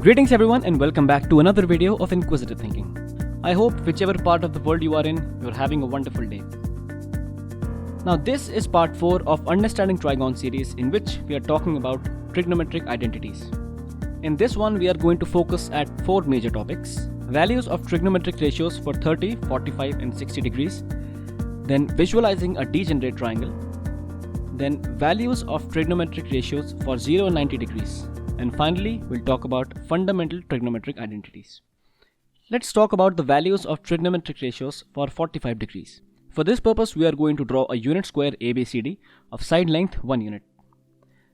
Greetings everyone and welcome back to another video of Inquisitive Thinking. I hope whichever part of the world you are in, you're having a wonderful day. Now this is part 4 of Understanding Trigon series, in which we are talking about trigonometric identities. In this one we are going to focus at 4 major topics: values of trigonometric ratios for 30, 45 and 60 degrees, then visualizing a degenerate triangle, then values of trigonometric ratios for 0 and 90 degrees, and finally we'll talk about fundamental trigonometric identities. Let's talk about the values of trigonometric ratios for 45 degrees. For this purpose we are going to draw a unit square ABCD of side length 1 unit.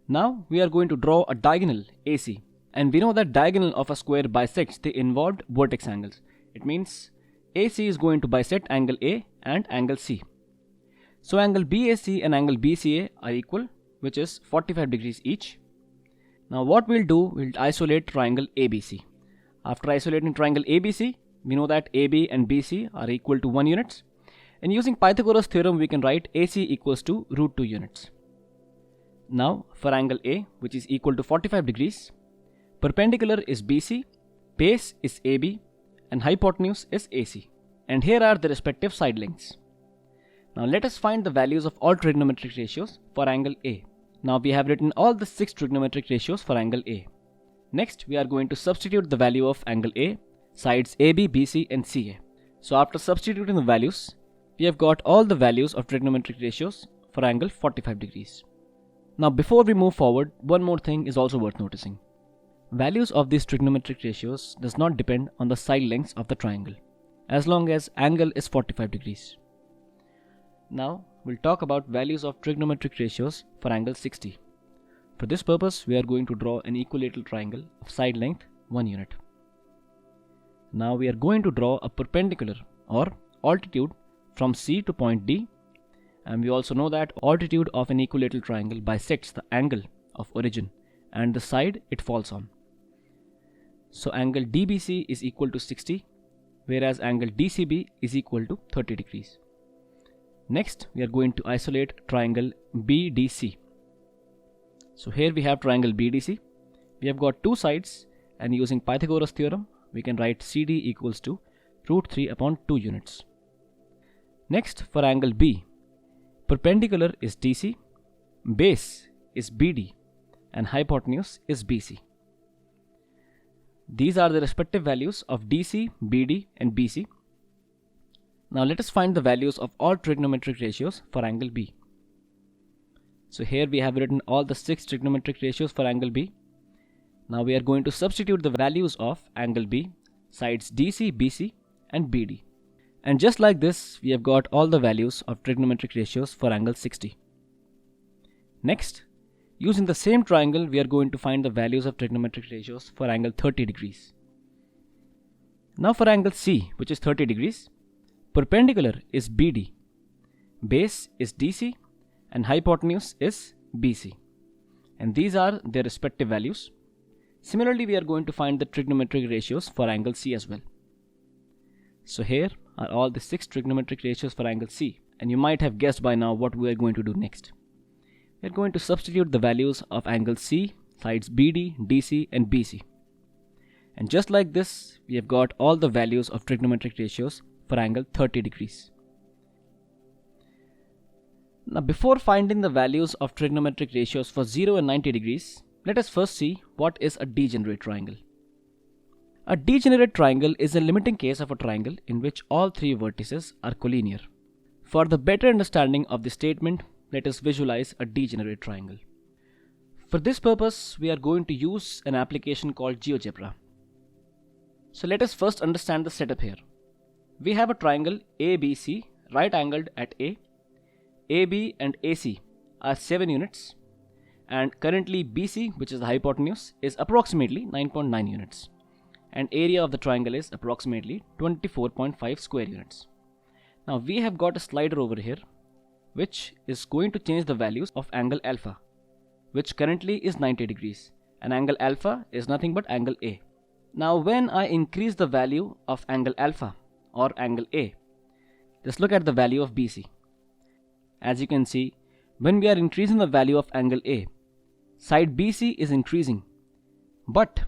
Now we are going to draw a diagonal AC, and we know that diagonal of a square bisects the involved vertex angles. It means AC is going to bisect angle A and angle C. So angle BAC and angle BCA are equal, which is 45 degrees each. Now what we'll do, we'll isolate triangle ABC. After isolating triangle ABC, we know that AB and BC are equal to 1 units. And using Pythagoras theorem, we can write AC equals to root 2 units. Now for angle A, which is equal to 45 degrees, perpendicular is BC, base is AB, and hypotenuse is AC. And here are the respective side lengths. Now let us find the values of all trigonometric ratios for angle A. Now we have written all the 6 trigonometric ratios for angle A. Next we are going to substitute the value of angle A, sides AB, BC and CA. So after substituting the values, we have got all the values of trigonometric ratios for angle 45 degrees. Now before we move forward, one more thing is also worth noticing. Values of these trigonometric ratios does not depend on the side lengths of the triangle, as long as angle is 45 degrees. Now we'll talk about values of trigonometric ratios for angle 60. For this purpose we are going to draw an equilateral triangle of side length 1 unit. Now we are going to draw a perpendicular or altitude from C to point D, and we also know that altitude of an equilateral triangle bisects the angle of origin and the side it falls on. So angle DBC is equal to 60, whereas angle DCB is equal to 30 degrees. Next we are going to isolate triangle BDC. So here we have triangle BDC. We have got two sides, and using Pythagoras theorem we can write CD equals to root 3 upon 2 units. Next for angle B, perpendicular is DC, base is BD and hypotenuse is BC. These are the respective values of DC, BD and BC. Now let us find the values of all trigonometric ratios for angle B. So here we have written all the 6 trigonometric ratios for angle B. Now we are going to substitute the values of angle B, sides DC, BC and BD. And just like this, we have got all the values of trigonometric ratios for angle 60. Next, using the same triangle, we are going to find the values of trigonometric ratios for angle 30 degrees. Now for angle C, which is 30 degrees, perpendicular is BD, base is DC and hypotenuse is BC. And these are their respective values. Similarly, we are going to find the trigonometric ratios for angle C as well. So here are all the 6 trigonometric ratios for angle C, and you might have guessed by now what we are going to do next. We are going to substitute the values of angle C, sides BD, DC and BC. And just like this, we have got all the values of trigonometric ratios for angle 30 degrees. Now before finding the values of trigonometric ratios for 0 and 90 degrees, let us first see what is a degenerate triangle. A degenerate triangle is a limiting case of a triangle in which all 3 vertices are collinear. For the better understanding of the statement, let us visualize a degenerate triangle. For this purpose, we are going to use an application called GeoGebra. So let us first understand the setup here. We have a triangle ABC right angled at A. AB and AC are 7 units, and currently BC, which is the hypotenuse, is approximately 9.9 units, and area of the triangle is approximately 24.5 square units. Now we have got a slider over here which is going to change the values of angle alpha, which currently is 90 degrees, and angle alpha is nothing but angle A. Now when I increase the value of angle alpha or angle A, just look at the value of BC. As you can see, when we are increasing the value of angle A, side BC is increasing, but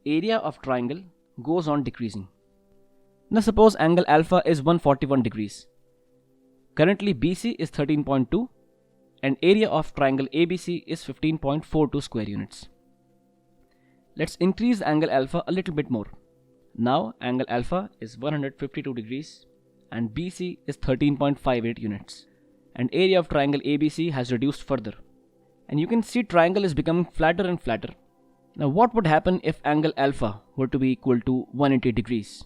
area of triangle goes on decreasing. Now suppose angle alpha is 141 degrees. Currently BC is 13.2 and area of triangle ABC is 15.42 square units. Let's increase angle alpha a little bit more. Now angle alpha is 152 degrees and BC is 13.58 units. And area of triangle ABC has reduced further. And you can see triangle is becoming flatter and flatter. Now what would happen if angle alpha were to be equal to 180 degrees?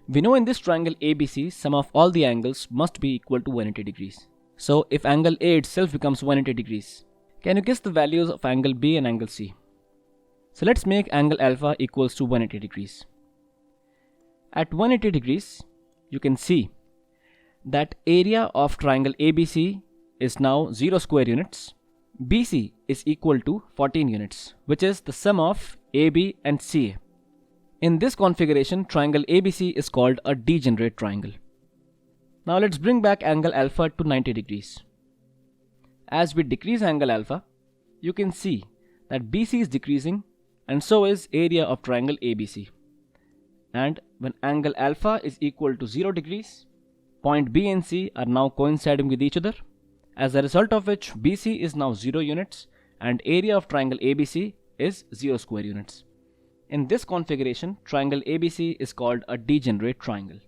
We know in this triangle ABC, sum of all the angles must be equal to 180 degrees. So if angle A itself becomes 180 degrees, can you guess the values of angle B and angle C? So let's make angle alpha equals to 180 degrees. At 180 degrees, you can see that area of triangle ABC is now 0 square units. BC is equal to 14 units, which is the sum of AB and CA. In this configuration, triangle ABC is called a degenerate triangle. Now let's bring back angle alpha to 90 degrees. As we decrease angle alpha, you can see that BC is decreasing and so is area of triangle ABC. And when angle alpha is equal to 0 degrees, point B and C are now coinciding with each other, as a result of which BC is now 0 units and area of triangle ABC is 0 square units. In this configuration, triangle ABC is called a degenerate triangle.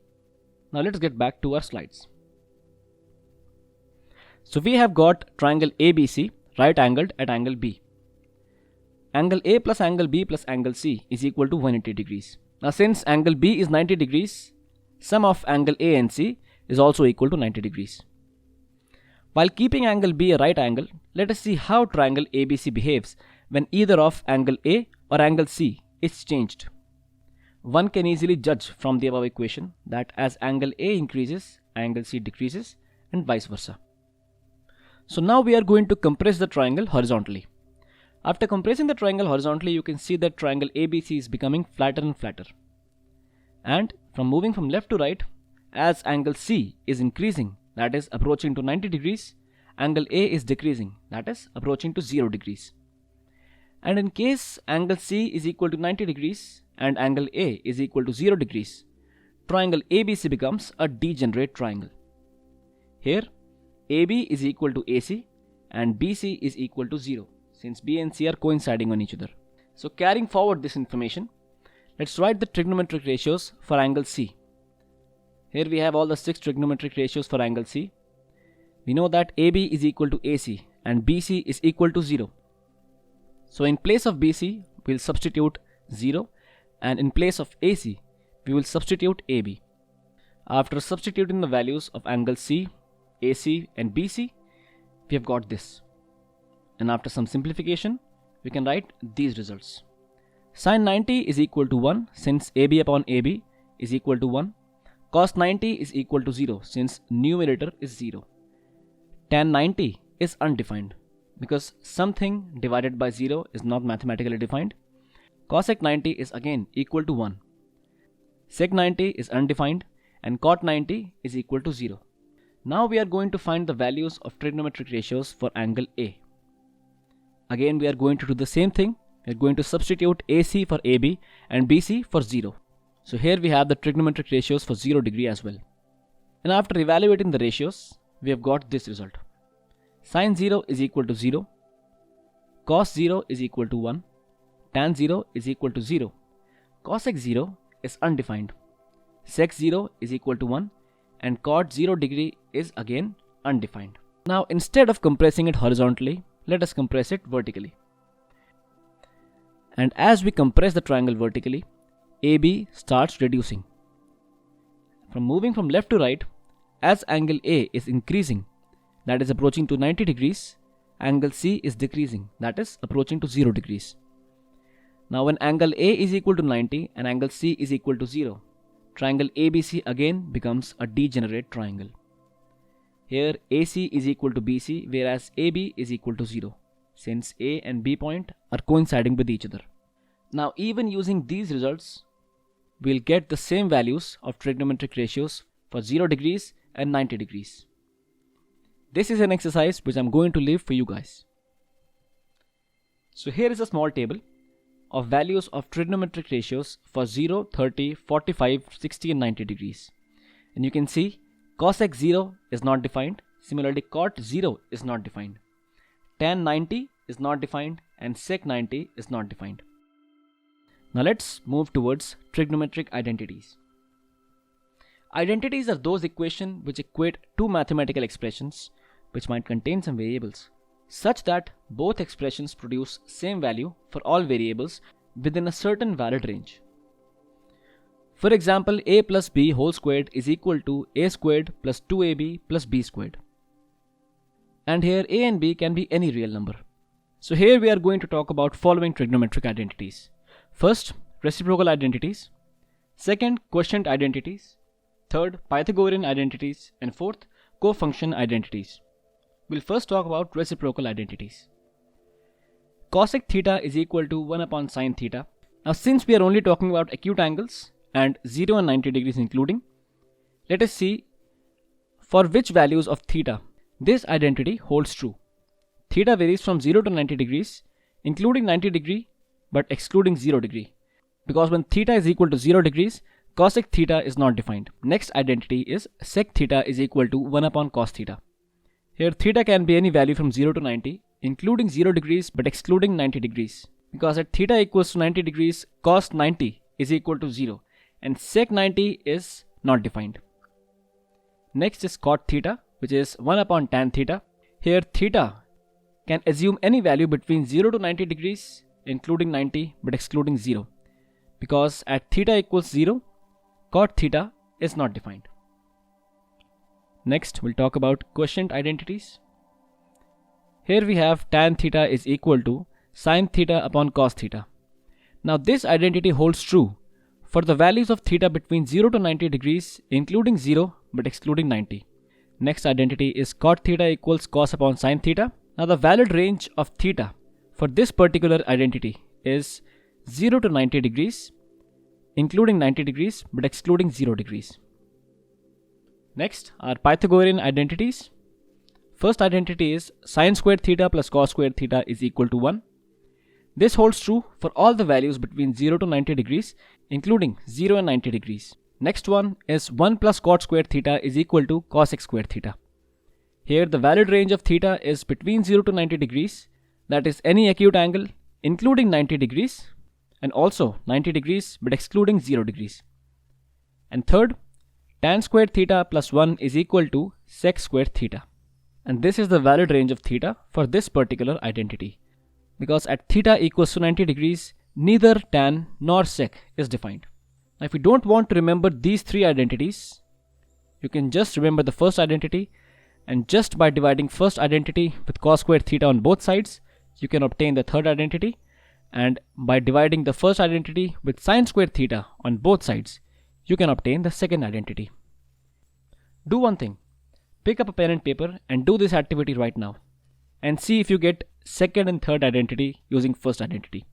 Now let's get back to our slides. So we have got triangle ABC right angled at angle B. Angle A plus angle B plus angle C is equal to 180 degrees. Now since angle B is 90 degrees, sum of angle A and C is also equal to 90 degrees. While keeping angle B a right angle, let us see how triangle ABC behaves when either of angle A or angle C is changed. One can easily judge from the above equation that as angle A increases, angle C decreases and vice versa. So now we are going to compress the triangle horizontally. After compressing the triangle horizontally, you can see that triangle ABC is becoming flatter and flatter. And from moving from left to right, as angle C is increasing, that is approaching to 90 degrees, angle A is decreasing, that is approaching to 0 degrees. And in case angle C is equal to 90 degrees and angle A is equal to 0 degrees, triangle ABC becomes a degenerate triangle. Here, AB is equal to AC and BC is equal to 0, since B and C are coinciding on each other. So carrying forward this information, let's write the trigonometric ratios for angle C. Here we have all the 6 trigonometric ratios for angle C. We know that AB is equal to AC and BC is equal to 0. So in place of BC, we will substitute 0 and in place of AC, we will substitute AB. After substituting the values of angle C, AC and BC, we have got this. And after some simplification, we can write these results. Sin 90 is equal to 1 since AB upon AB is equal to 1. Cos 90 is equal to 0 since numerator is 0. Tan 90 is undefined because something divided by 0 is not mathematically defined. Cosec 90 is again equal to 1. Sec 90 is undefined and cot 90 is equal to 0. Now we are going to find the values of trigonometric ratios for angle A. Again we are going to do the same thing. We are going to substitute AC for AB and BC for 0. So here we have the trigonometric ratios for 0 degree as well. And after evaluating the ratios, we have got this result. Sin 0 is equal to 0. Cos 0 is equal to 1. Tan 0 is equal to 0. Cosec 0 is undefined. Sec 0 is equal to 1. And cot 0 degree is again undefined. Now instead of compressing it horizontally, let us compress it vertically. And as we compress the triangle vertically, AB starts reducing. From moving from left to right, as angle A is increasing, that is approaching to 90 degrees, angle C is decreasing, that is approaching to 0 degrees. Now when angle A is equal to 90 and angle C is equal to 0, triangle ABC again becomes a degenerate triangle. Here AC is equal to BC whereas AB is equal to 0, since A and B point are coinciding with each other. Now even using these results, we'll get the same values of trigonometric ratios for 0 degrees and 90 degrees. This is an exercise which I'm going to leave for you guys. So here is a small table of values of trigonometric ratios for 0, 30, 45, 60 and 90 degrees. And you can see cosec 0 is not defined. Similarly, cot 0 is not defined. Tan 90 is not defined and sec 90 is not defined. Now let's move towards trigonometric identities. Identities are those equations which equate two mathematical expressions which might contain some variables, such that both expressions produce same value for all variables within a certain valid range. For example, a plus b whole squared is equal to a squared plus 2ab plus b squared. And here a and b can be any real number. So here we are going to talk about following trigonometric identities. First, reciprocal identities. Second, quotient identities. Third, Pythagorean identities. And fourth, cofunction identities. We'll first talk about reciprocal identities. Cosec theta is equal to 1 upon sin theta. Now since we are only talking about acute angles and 0 and 90 degrees including, let us see for which values of theta this identity holds true. Theta varies from 0 to 90 degrees, including 90 degree but excluding 0 degree. Because when theta is equal to 0 degrees, cosec theta is not defined. Next identity is sec theta is equal to 1 upon cos theta. Here theta can be any value from 0 to 90, including 0 degrees but excluding 90 degrees. Because at theta equals to 90 degrees, cos 90 is equal to 0 and sec 90 is not defined. Next is cot theta, which is 1 upon tan theta. Here theta can assume any value between 0 to 90 degrees, including 90 but excluding 0. Because at theta equals 0, cot theta is not defined. Next, we'll talk about quotient identities. Here we have tan theta is equal to sin theta upon cos theta. Now this identity holds true for the values of theta between 0 to 90 degrees, including 0 but excluding 90. Next identity is cot theta equals cos upon sin theta. Now the valid range of theta for this particular identity is 0 to 90 degrees, including 90 degrees but excluding 0 degrees. Next are Pythagorean identities. First identity is sin squared theta plus cos squared theta is equal to 1. This holds true for all the values between 0 to 90 degrees, including 0 and 90 degrees. Next one is 1 plus cot squared theta is equal to cosec squared theta. Here the valid range of theta is between 0 to 90 degrees, that is any acute angle including 90 degrees and also 90 degrees but excluding 0 degrees. And third, tan squared theta plus 1 is equal to sec squared theta. And this is the valid range of theta for this particular identity. Because at theta equals to 90 degrees, neither tan nor sec is defined. Now if you don't want to remember these three identities, you can just remember the first identity, and just by dividing first identity with cos squared theta on both sides, you can obtain the third identity, and by dividing the first identity with sin squared theta on both sides, you can obtain the second identity. Do one thing, pick up a pen and paper and do this activity right now and see if you get second and third identity using first identity.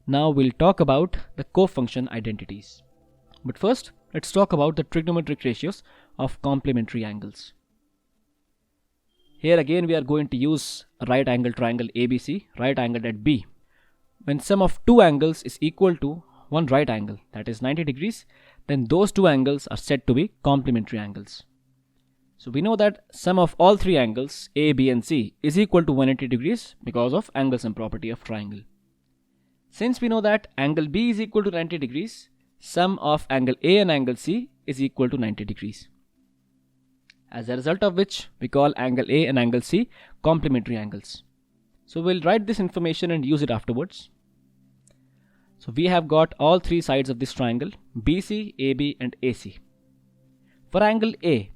Now we'll talk about the cofunction identities. But first, let's talk about the trigonometric ratios of complementary angles. Here again we are going to use a right angle triangle ABC, right angled at B. When sum of two angles is equal to one right angle, that is 90 degrees, then those two angles are said to be complementary angles. So we know that sum of all three angles A, B and C is equal to 180 degrees because of angle sum property of triangle. Since we know that angle B is equal to 90 degrees, sum of angle A and angle C is equal to 90 degrees. As a result of which we call angle A and angle C complementary angles. So we'll write this information and use it afterwards. So we have got all three sides of this triangle, BC, AB and AC. For angle A,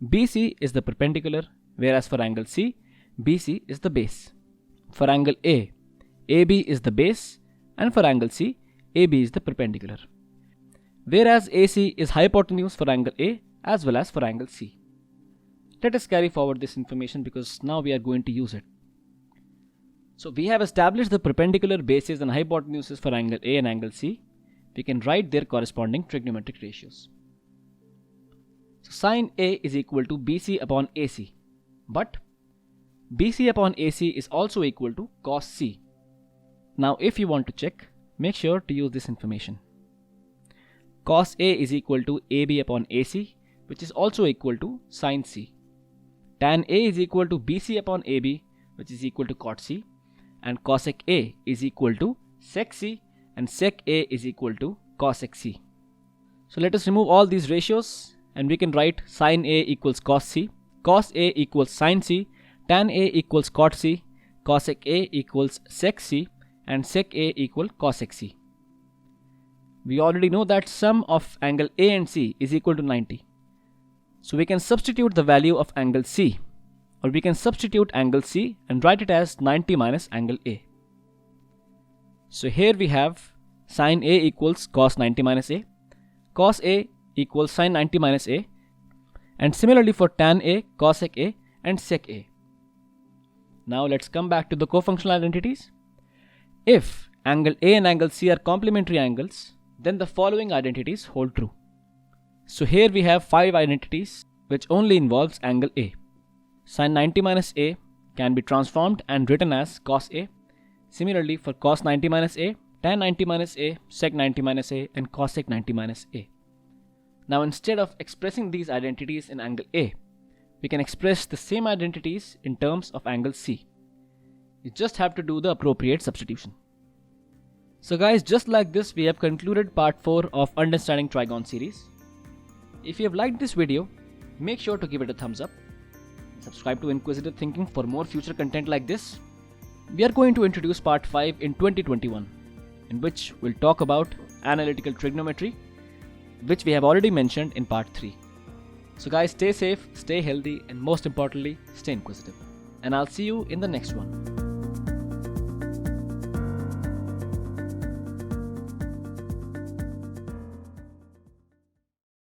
BC is the perpendicular, whereas for angle C, BC is the base. For angle A, AB is the base, and for angle C, AB is the perpendicular. Whereas AC is hypotenuse for angle A as well as for angle C. Let us carry forward this information because now we are going to use it. So we have established the perpendicular bases and hypotenuses for angle A and angle C. We can write their corresponding trigonometric ratios. So sin A is equal to BC upon AC. But BC upon AC is also equal to cos C. Now if you want to check, make sure to use this information. Cos A is equal to AB upon AC, which is also equal to sin C. Tan A is equal to BC upon AB, which is equal to cot C. And cosec A is equal to sec C, and sec A is equal to cosec C. So let us remove all these ratios and we can write sin A equals cos C, cos A equals sin C, tan A equals cot C, cosec A equals sec C, and sec A equal cosec C. We already know that sum of angle A and C is equal to 90. So we can substitute the value of angle C, or we can substitute angle C and write it as 90 minus angle A. So here we have sin A equals cos 90 minus A, cos A equals sin 90 minus A, and similarly for tan A, cosec A, and sec A. Now let's come back to the cofunctional identities. If angle A and angle C are complementary angles, then the following identities hold true. So here we have 5 identities which only involves angle A. Sin 90 minus A can be transformed and written as cos A. Similarly for cos 90 minus A, tan 90 minus A, sec 90 minus A, and cosec 90 minus A. Now instead of expressing these identities in angle A, we can express the same identities in terms of angle C. You just have to do the appropriate substitution. So guys, just like this, we have concluded part 4 of Understanding Trigon series. If you have liked this video, make sure to give it a thumbs up. Subscribe to Inquisitive Thinking for more future content like this. We are going to introduce part 5 in 2021, in which we'll talk about analytical trigonometry, which we have already mentioned in part 3. So guys, stay safe, stay healthy, and most importantly, stay inquisitive. And I'll see you in the next one.